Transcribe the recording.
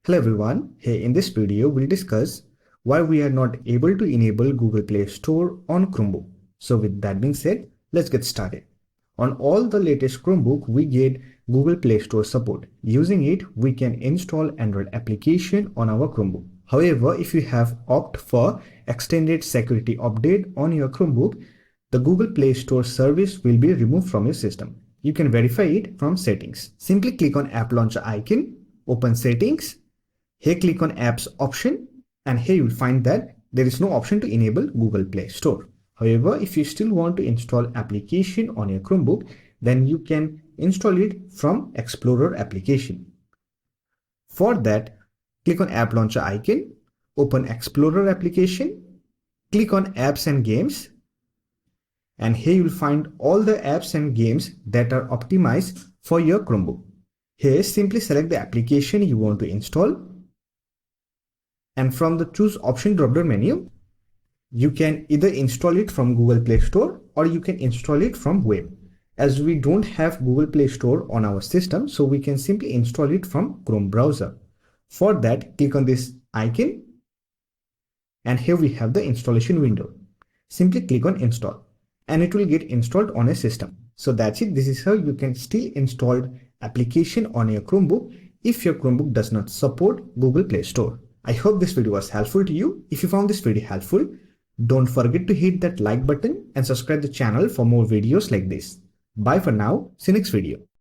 Hello everyone, here in this video we'll discuss why we are not able to enable Google Play Store on Chromebook. So with that being said, let's get started. On all the latest Chromebook we get Google Play Store support. Using it, we can install Android application on our Chromebook. However, if you have opted for extended security update on your Chromebook, the Google Play Store service will be removed from your system. You can verify it from settings. Simply click on App Launcher icon, open settings. Here click on apps option, and here you will find that there is no option to enable Google Play Store. However, if you still want to install application on your Chromebook, then you can install it from Explorer application. For that, click on App Launcher icon, open Explorer application, click on apps and games, and here you will find all the apps and games that are optimized for your Chromebook. Here simply select the application you want to install, and from the choose option drop-down menu, you can either install it from Google Play Store or you can install it from web. As we don't have Google Play Store on our system, so we can simply install it from Chrome browser. For that, click on this icon, and here we have the installation window. Simply click on install and it will get installed on a system. So that's it. This is how you can still install application on your Chromebook if your Chromebook does not support Google Play Store. I hope this video was helpful to you. If you found this video helpful, don't forget to hit that like button and subscribe the channel for more videos like this. Bye for now. See you next video.